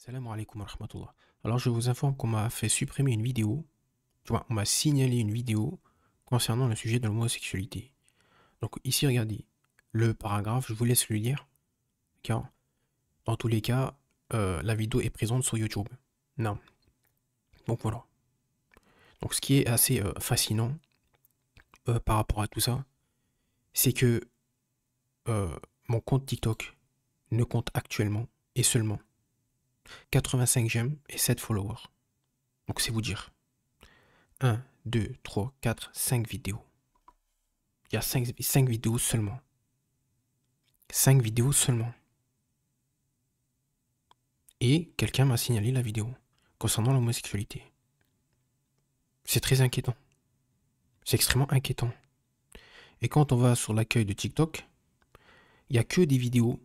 Salam alaikum wa rahmatullah. Alors je vous informe qu'on m'a fait supprimer une vidéo, tu vois, on m'a signalé une vidéo concernant le sujet de l'homosexualité. Donc ici regardez, le paragraphe, je vous laisse le lire, car dans tous les cas, la vidéo est présente sur YouTube. Non. Donc voilà. Donc ce qui est assez fascinant par rapport à tout ça, c'est que mon compte TikTok ne compte actuellement et seulement 85 j'aime et 7 followers. Donc c'est vous dire. 1, 2, 3, 4, 5 vidéos. Il y a 5 vidéos seulement. 5 vidéos seulement. Et quelqu'un m'a signalé la vidéo concernant l'homosexualité. C'est très inquiétant. C'est extrêmement inquiétant. Et quand on va sur l'accueil de TikTok, il n'y a que des vidéos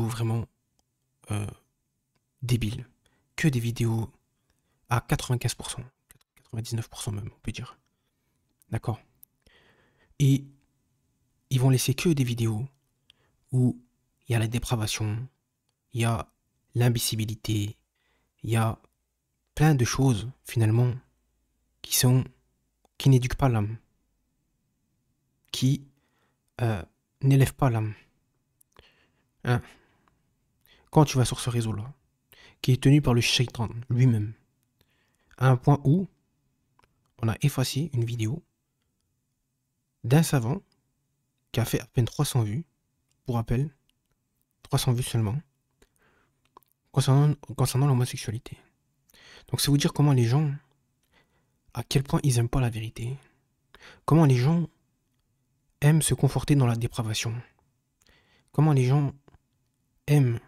vraiment débiles. Que des vidéos à 95%, 99% même, on peut dire. D'accord? Et ils vont laisser que des vidéos où il y a la dépravation, il y a l'imbécilité, il y a plein de choses finalement qui n'éduquent pas l'âme, qui n'élèvent pas l'âme. Hein? Quand tu vas sur ce réseau-là, qui est tenu par le shaitan lui-même, à un point où on a effacé une vidéo d'un savant qui a fait à peine 300 vues, pour rappel, 300 vues seulement, concernant l'homosexualité. Donc c'est vous dire comment les gens, à quel point ils n'aiment pas la vérité, comment les gens aiment se conforter dans la dépravation, comment les gens aiment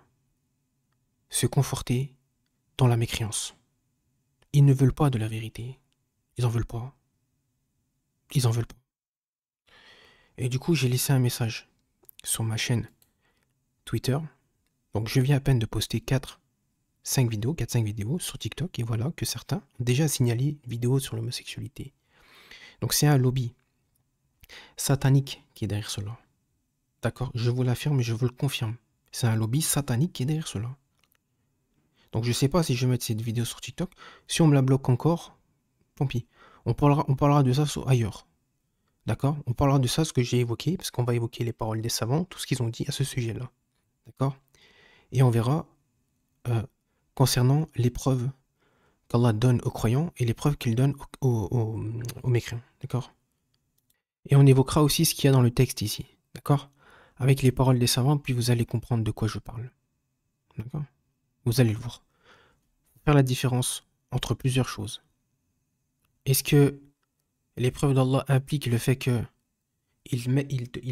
se conforter dans la mécréance. Ils ne veulent pas de la vérité. Ils en veulent pas. Ils en veulent pas. Et du coup, j'ai laissé un message sur ma chaîne Twitter. Donc je viens à peine de poster 4-5 vidéos sur TikTok, et voilà que certains ont déjà signalé une vidéo sur l'homosexualité. Donc c'est un lobby satanique qui est derrière cela. D'accord? Je vous l'affirme et je vous le confirme. C'est un lobby satanique qui est derrière cela. Donc je sais pas si je vais mettre cette vidéo sur TikTok. Si on me la bloque encore, tant pis. On parlera de ça ailleurs. D'accord? On parlera de ça, ce que j'ai évoqué, parce qu'on va évoquer les paroles des savants, tout ce qu'ils ont dit à ce sujet-là. D'accord? Et on verra concernant les preuves qu'Allah donne aux croyants et les preuves qu'il donne aux mécréants. D'accord? Et on évoquera aussi ce qu'il y a dans le texte ici. D'accord? Avec les paroles des savants, puis vous allez comprendre de quoi je parle. D'accord? Vous allez le voir. Faire la différence entre plusieurs choses. Est-ce que l'épreuve d'Allah implique le fait que il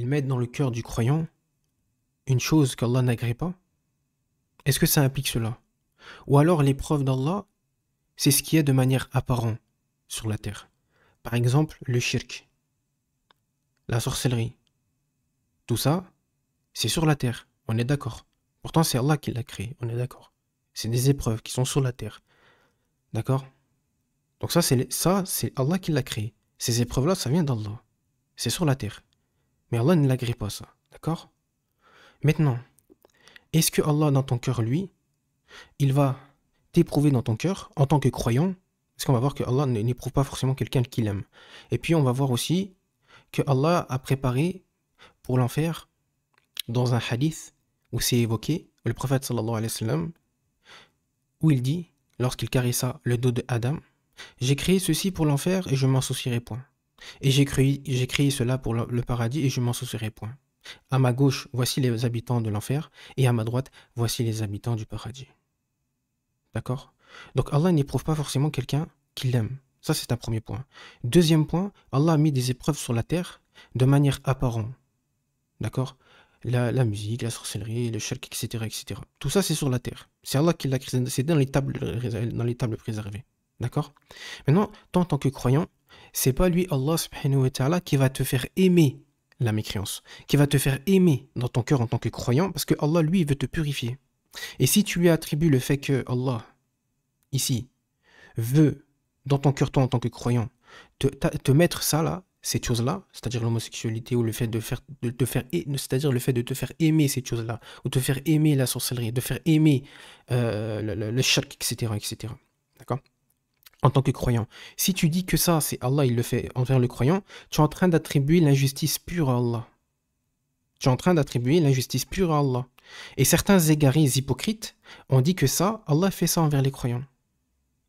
met dans le cœur du croyant une chose qu'Allah n'agrée pas? Est-ce que ça implique cela? Ou alors l'épreuve d'Allah, c'est ce qui est de manière apparente sur la terre. Par exemple, le shirk, la sorcellerie. Tout ça, c'est sur la terre, on est d'accord. Pourtant, c'est Allah qui l'a créé, on est d'accord. C'est des épreuves qui sont sur la terre. D'accord? Donc ça, c'est Allah qui l'a créé. Ces épreuves-là, ça vient d'Allah. C'est sur la terre. Mais Allah ne l'agrée pas ça. D'accord? Maintenant, est-ce que Allah, dans ton cœur, lui, il va t'éprouver dans ton cœur, en tant que croyant, parce qu'on va voir que Allah n'éprouve pas forcément quelqu'un qu'il aime. Et puis, on va voir aussi que Allah a préparé pour l'enfer, dans un hadith où c'est évoqué, le prophète sallallahu alayhi wa sallam, où il dit, lorsqu'il caressa le dos de Adam, j'ai créé ceci pour l'enfer et je m'en soucierai point. Et j'ai créé cela pour le paradis et je m'en soucierai point. À ma gauche, voici les habitants de l'enfer, et à ma droite, voici les habitants du paradis. D'accord? Donc Allah n'éprouve pas forcément quelqu'un qu'il aime. Ça, c'est un premier point. Deuxième point, Allah a mis des épreuves sur la terre de manière apparente. D'accord? La musique, la sorcellerie, le shirk, etc., etc. Tout ça, c'est sur la terre. C'est Allah qui l'a créé, c'est dans les tables préservées. D'accord? Maintenant, toi, en tant que croyant, c'est pas lui, Allah subhanahu wa ta'ala, qui va te faire aimer la mécréance, qui va te faire aimer dans ton cœur en tant que croyant, parce que Allah, lui, veut te purifier. Et si tu lui attribues le fait que Allah, ici, veut, dans ton cœur, toi, en tant que croyant, te mettre ça là, ces choses-là, c'est-à-dire l'homosexualité ou le fait c'est-à-dire le fait de te faire aimer ces choses-là, ou te faire aimer la sorcellerie, de faire aimer le shirk, etc., etc. D'accord? En tant que croyant. Si tu dis que ça, c'est Allah, il le fait envers le croyant, tu es en train d'attribuer l'injustice pure à Allah. Tu es en train d'attribuer l'injustice pure à Allah. Et certains égarés hypocrites ont dit que ça, Allah fait ça envers les croyants.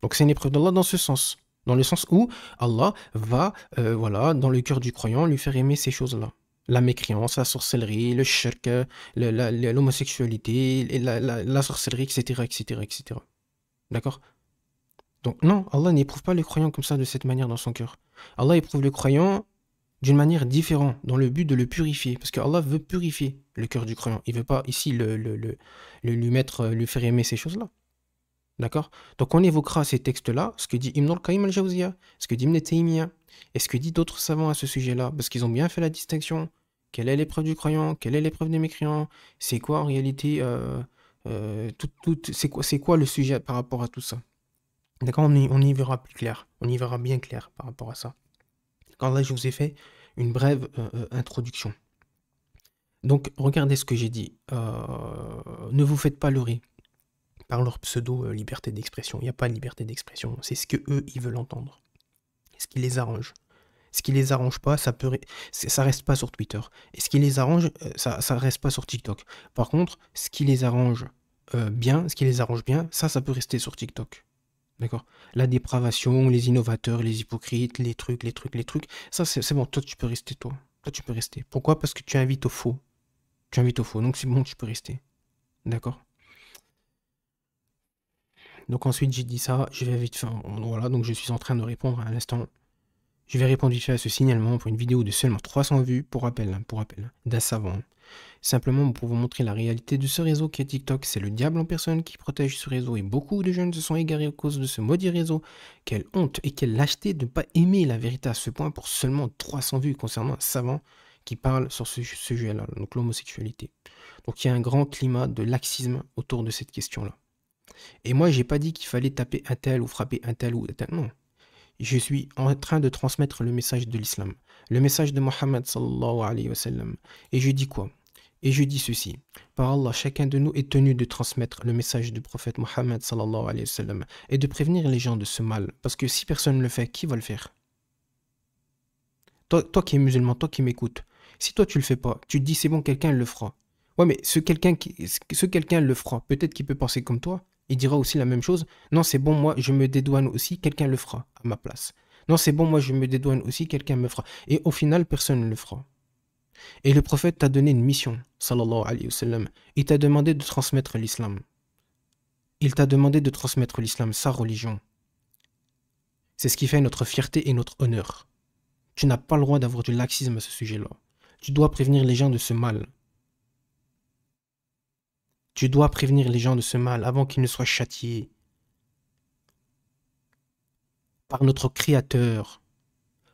Donc c'est une épreuve d'Allah dans ce sens. Dans le sens où Allah va, voilà, dans le cœur du croyant, lui faire aimer ces choses-là. La mécréance, la sorcellerie, le shirk, l'homosexualité, la sorcellerie, etc., etc., etc. D'accord? Donc non, Allah n'éprouve pas le croyant comme ça, de cette manière dans son cœur. Allah éprouve le croyant d'une manière différente, dans le but de le purifier. Parce que Allah veut purifier le cœur du croyant. Il ne veut pas ici lui faire aimer ces choses-là. D'accord? Donc on évoquera ces textes-là, ce que dit Ibn al-Qayyim al-Jawziyya, ce que dit Ibn Taymiyyah, et ce que dit d'autres savants à ce sujet-là, parce qu'ils ont bien fait la distinction. Quelle est l'épreuve du croyant? Quelle est l'épreuve des mécréants? C'est quoi en réalité c'est quoi le sujet par rapport à tout ça? D'accord? On y verra plus clair. On y verra bien clair par rapport à ça. Quand là, je vous ai fait une brève introduction. Donc, regardez ce que j'ai dit. Ne vous faites pas leurrer par leur pseudo-liberté d'expression. Il n'y a pas de liberté d'expression. C'est ce que eux ils veulent entendre. Ce qui les arrange. Ce qui les arrange pas, ça reste pas sur Twitter. Et ce qui les arrange, ça reste pas sur TikTok. Par contre, ce qui les arrange bien, ça peut rester sur TikTok. D'accord? La dépravation, les innovateurs, les hypocrites, les trucs, ça c'est bon, toi tu peux rester toi. Toi tu peux rester. Pourquoi? Parce que tu invites au faux. Tu invites au faux, donc c'est bon, tu peux rester. D'accord? Donc ensuite j'ai dit ça, je vais vite faire, voilà, donc je suis en train de répondre à l'instant. Je vais répondre vite fait à ce signalement pour une vidéo de seulement 300 vues, pour rappel, d'un savant. Simplement pour vous montrer la réalité de ce réseau qui est TikTok. C'est le diable en personne qui protège ce réseau et beaucoup de jeunes se sont égarés à cause de ce maudit réseau. Quelle honte et quelle lâcheté de ne pas aimer la vérité à ce point pour seulement 300 vues concernant un savant qui parle sur ce sujet-là, donc l'homosexualité. Donc il y a un grand climat de laxisme autour de cette question-là. Et moi, j'ai pas dit qu'il fallait taper un tel ou frapper un tel ou un tel, non. Je suis en train de transmettre le message de l'islam, le message de Mohammed sallallahu alayhi wa sallam. Et je dis quoi? Et je dis ceci, par Allah, chacun de nous est tenu de transmettre le message du prophète Mohammed sallallahu alayhi wa sallam et de prévenir les gens de ce mal. Parce que si personne ne le fait, qui va le faire? Toi qui es musulman, toi qui m'écoutes, si toi tu le fais pas, tu te dis c'est bon, quelqu'un le fera. Ouais, mais ce quelqu'un le fera. Peut-être qu'il peut penser comme toi. Il dira aussi la même chose. Non, c'est bon, moi je me dédouane aussi, quelqu'un le fera à ma place. Non, c'est bon, moi je me dédouane aussi, quelqu'un me fera. Et au final, personne ne le fera. Et le prophète t'a donné une mission, sallallahu alayhi wa sallam. Il t'a demandé de transmettre l'islam. Il t'a demandé de transmettre l'islam, sa religion. C'est ce qui fait notre fierté et notre honneur. Tu n'as pas le droit d'avoir du laxisme à ce sujet-là. Tu dois prévenir les gens de ce mal. Tu dois prévenir les gens de ce mal avant qu'ils ne soient châtiés par notre Créateur,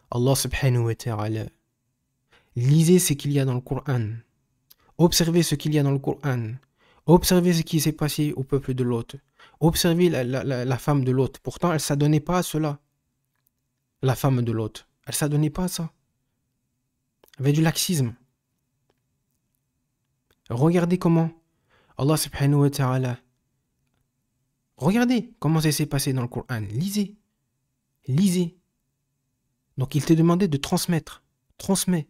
Allah subhanahu wa ta'ala. Lisez ce qu'il y a dans le Coran. Observez ce qu'il y a dans le Coran. Observez ce qui s'est passé au peuple de Lot. Observez la femme de Lot. Pourtant, elle ne s'adonnait pas à cela. La femme de Lot. Elle ne s'adonnait pas à ça. Elle avait du laxisme. Regardez comment Allah subhanahu wa ta'ala. Regardez comment ça s'est passé dans le Coran. Lisez. Lisez. Donc il t'est demandé de transmettre. Transmets.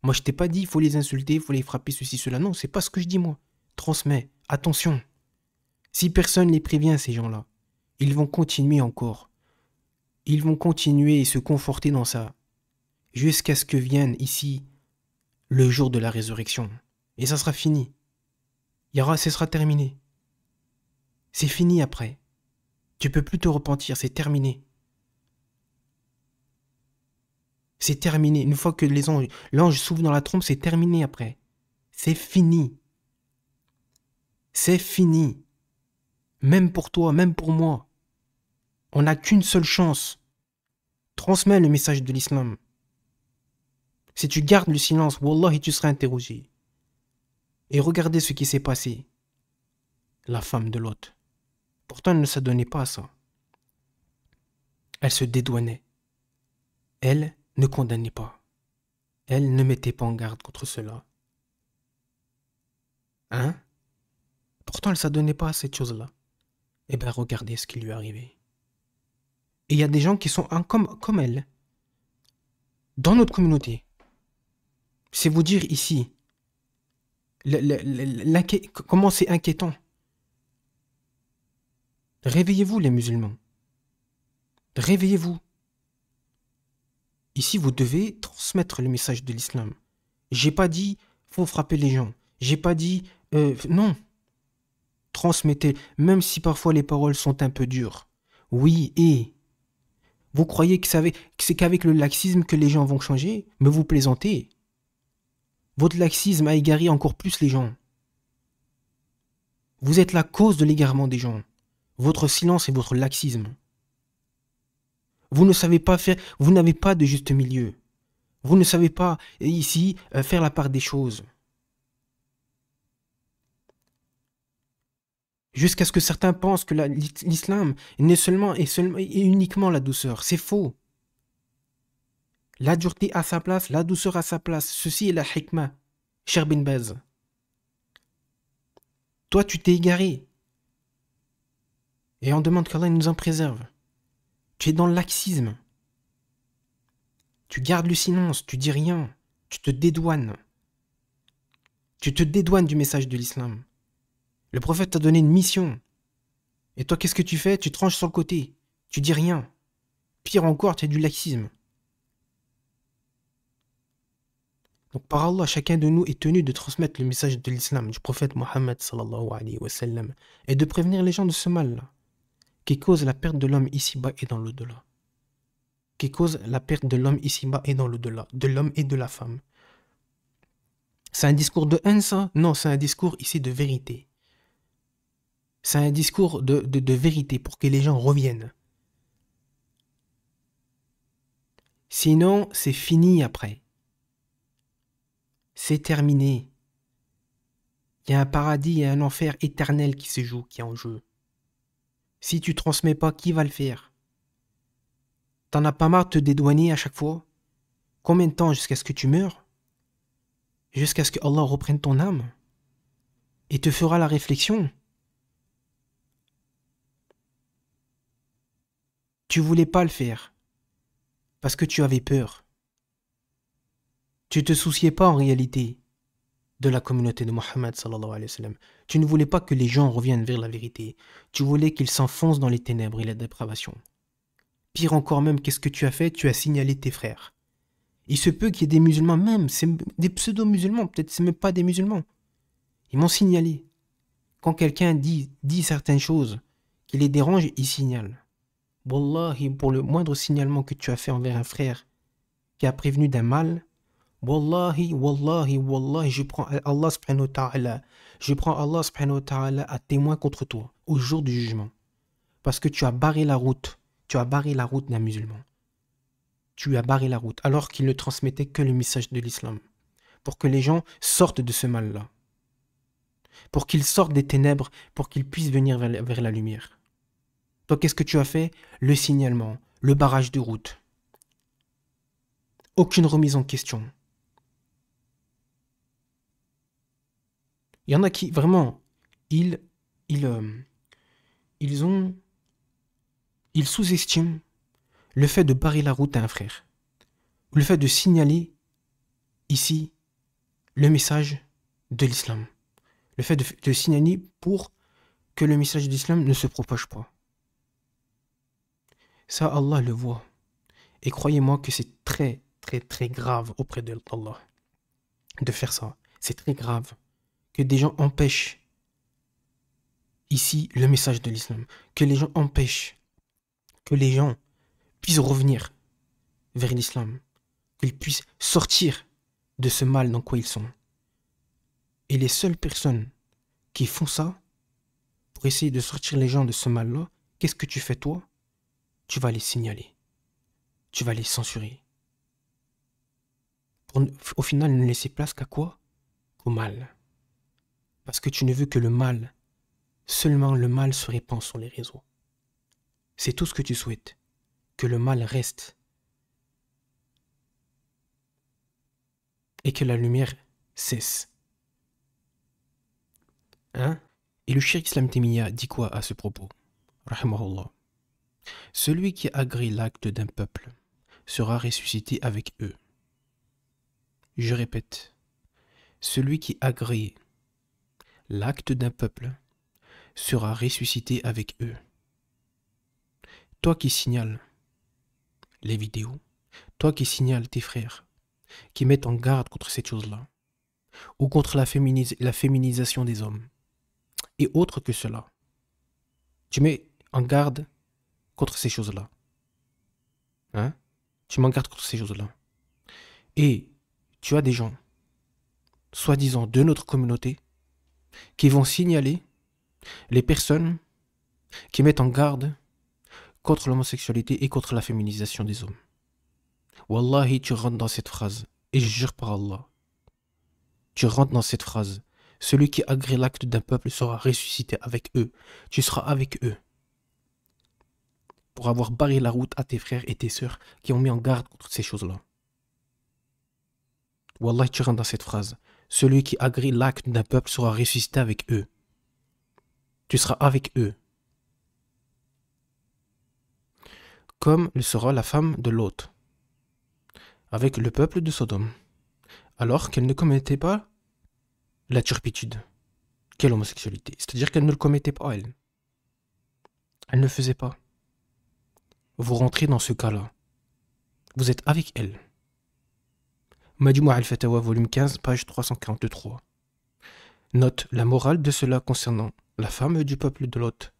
Moi je t'ai pas dit il faut les insulter, il faut les frapper, ceci, cela. Non, c'est pas ce que je dis moi. Transmets. Attention. Si personne les prévient, ces gens-là, ils vont continuer encore. Ils vont continuer et se conforter dans ça. Jusqu'à ce que vienne ici le jour de la résurrection. Et ça sera fini. Ce sera terminé. C'est fini après. Tu peux plus te repentir, c'est terminé. C'est terminé. Une fois que l'ange s'ouvre dans la trompe, c'est terminé après. C'est fini. C'est fini. Même pour toi, même pour moi. On n'a qu'une seule chance. Transmets le message de l'islam. Si tu gardes le silence, wallahi, tu seras interrogé. Et regardez ce qui s'est passé. La femme de Lot. Pourtant, elle ne s'adonnait pas à ça. Elle se dédouanait. Elle ne condamnait pas. Elle ne mettait pas en garde contre cela. Hein? Pourtant, elle ne s'adonnait pas à cette chose-là. Eh bien, regardez ce qui lui est arrivé. Et il y a des gens qui sont comme elle, dans notre communauté. C'est vous dire ici, comment c'est inquiétant. Réveillez-vous les musulmans. Réveillez-vous. Ici, vous devez transmettre le message de l'islam. J'ai pas dit faut frapper les gens. J'ai pas dit non. Transmettez, même si parfois les paroles sont un peu dures. Oui, et vous croyez que c'est qu'avec le laxisme que les gens vont changer? Mais vous plaisantez. Votre laxisme a égaré encore plus les gens. Vous êtes la cause de l'égarement des gens. Votre silence et votre laxisme. Vous ne savez pas faire, vous n'avez pas de juste milieu. Vous ne savez pas ici faire la part des choses. Jusqu'à ce que certains pensent que l'islam est uniquement la douceur. C'est faux. La dureté à sa place, la douceur à sa place. Ceci est la hikmah. Cher bin Baz. Toi, tu t'es égaré. Et on demande qu'Allah nous en préserve. Tu es dans le laxisme. Tu gardes le silence, tu dis rien. Tu te dédouanes. Tu te dédouanes du message de l'islam. Le prophète t'a donné une mission. Et toi, qu'est-ce que tu fais? Tu tranches sur le côté. Tu dis rien. Pire encore, tu as du laxisme. Donc par Allah, chacun de nous est tenu de transmettre le message de l'islam, du prophète Mohammed sallallahu alayhi wa sallam, et de prévenir les gens de ce mal-là, qui cause la perte de l'homme ici-bas et dans l'au-delà. Qui cause la perte de l'homme ici-bas et dans l'au-delà, de l'homme et de la femme. C'est un discours de haine, ça? Non, c'est un discours ici de vérité. C'est un discours de vérité pour que les gens reviennent. Sinon, c'est fini après. C'est terminé. Il y a un paradis et un enfer éternel qui se joue, qui est en jeu. Si tu transmets pas, qui va le faire? T'en as pas marre de te dédouaner à chaque fois? Combien de temps jusqu'à ce que tu meurs? Jusqu'à ce que Allah reprenne ton âme? Et te fera la réflexion? Tu voulais pas le faire. Parce que tu avais peur. Tu te souciais pas en réalité de la communauté de Mohammed sallallahu alayhi wa sallam. Tu ne voulais pas que les gens reviennent vers la vérité. Tu voulais qu'ils s'enfoncent dans les ténèbres et la dépravation. Pire encore même, qu'est-ce que tu as fait? Tu as signalé tes frères. Il se peut qu'il y ait des musulmans même, c'est des pseudo-musulmans, peut-être c'est même pas des musulmans. Ils m'ont signalé. Quand quelqu'un dit certaines choses qui les dérangent, ils signalent. Wallahi, pour le moindre signalement que tu as fait envers un frère qui a prévenu d'un mal, Wallahi, je prends Allah subhanahu wa ta'ala, à témoin contre toi, au jour du jugement. Parce que tu as barré la route d'un musulman. Tu as barré la route, alors qu'il ne transmettait que le message de l'islam. Pour que les gens sortent de ce mal-là. Pour qu'ils sortent des ténèbres, pour qu'ils puissent venir vers la lumière. Toi, qu'est-ce que tu as fait? Le signalement, le barrage de route. Aucune remise en question. Il y en a qui, vraiment, ils sous-estiment le fait de barrer la route à un frère. Ou le fait de signaler ici le message de l'islam. Le fait de signaler pour que le message de l'islam ne se propage pas. Ça, Allah le voit. Et croyez-moi que c'est très, très, très grave auprès d'Allah de faire ça. C'est très grave que des gens empêchent ici le message de l'islam. Que les gens empêchent que les gens puissent revenir vers l'islam. Qu'ils puissent sortir de ce mal dans quoi ils sont. Et les seules personnes qui font ça, pour essayer de sortir les gens de ce mal-là, qu'est-ce que tu fais toi? Tu vas les signaler. Tu vas les censurer. Pour, au final, ne laisser place qu'à quoi? Au mal. Parce que tu ne veux que le mal, seulement le mal se répand sur les réseaux. C'est tout ce que tu souhaites. Que le mal reste. et que la lumière cesse. Hein? Et le Cheikh Islam Taymiyya dit quoi à ce propos? Rahimahullah. Celui qui agrée l'acte d'un peuple sera ressuscité avec eux. Je répète, celui qui agrée l'acte d'un peuple sera ressuscité avec eux. Toi qui signales les vidéos, toi qui signales tes frères, qui mettent en garde contre cette chose-là, ou contre la féminisation des hommes, et autre que cela, tu mets en garde contre ces choses-là. Hein? Tu mets en garde contre ces choses-là. Et tu as des gens, soi-disant de notre communauté, qui vont signaler les personnes qui mettent en garde contre l'homosexualité et contre la féminisation des hommes. Wallahi, tu rentres dans cette phrase, et je jure par Allah, tu rentres dans cette phrase. Celui qui agrée l'acte d'un peuple sera ressuscité avec eux. Tu seras avec eux. Pour avoir barré la route à tes frères et tes sœurs qui ont mis en garde contre ces choses-là. Wallahi, tu rentres dans cette phrase. Celui qui agrée l'acte d'un peuple sera ressuscité avec eux. Tu seras avec eux. Comme le sera la femme de Lot, avec le peuple de Sodome, alors qu'elle ne commettait pas la turpitude, qu'est l'homosexualité. C'est-à-dire qu'elle ne le commettait pas, elle. Elle ne faisait pas. Vous rentrez dans ce cas-là. Vous êtes avec elle. Majmou' al-Fatawa, volume 15, page 343. Note la morale de cela concernant la femme du peuple de Lot,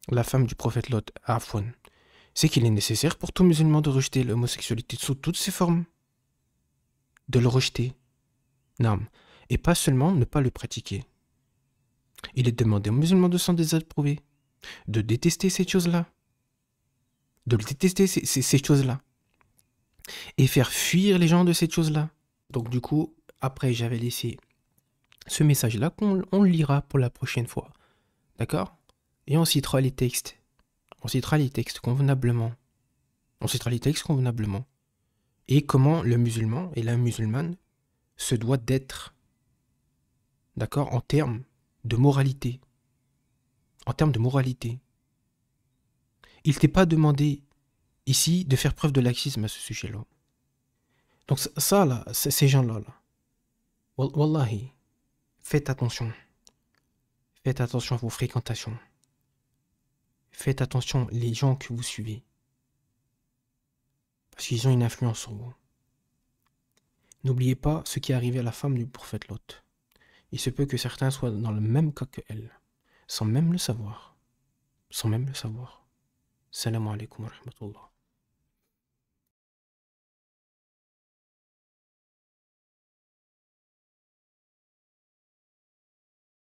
la femme du prophète Lot, Afwan. C'est qu'il est nécessaire pour tout musulman de rejeter l'homosexualité sous toutes ses formes. De le rejeter. Non. Et pas seulement ne pas le pratiquer. Il est demandé aux musulmans de s'en désapprouver, de détester ces choses-là, de détester ces choses-là, et faire fuir les gens de ces choses-là. Donc du coup, après j'avais laissé ce message-là qu'on le lira pour la prochaine fois. D'accord? Et on citera les textes. On citera les textes convenablement. On citera les textes convenablement. Et comment le musulman et la musulmane se doit d'être. D'accord? En termes de moralité. En termes de moralité. Il t'est pas demandé ici de faire preuve de laxisme à ce sujet-là. Donc ça là, ces gens-là, là, wallahi, faites attention. Faites attention à vos fréquentations. Faites attention les gens que vous suivez. Parce qu'ils ont une influence sur vous. N'oubliez pas ce qui est arrivé à la femme du prophète Lot. Il se peut que certains soient dans le même cas que elle, sans même le savoir. Sans même le savoir. Salam alaikum wa rahmatullah.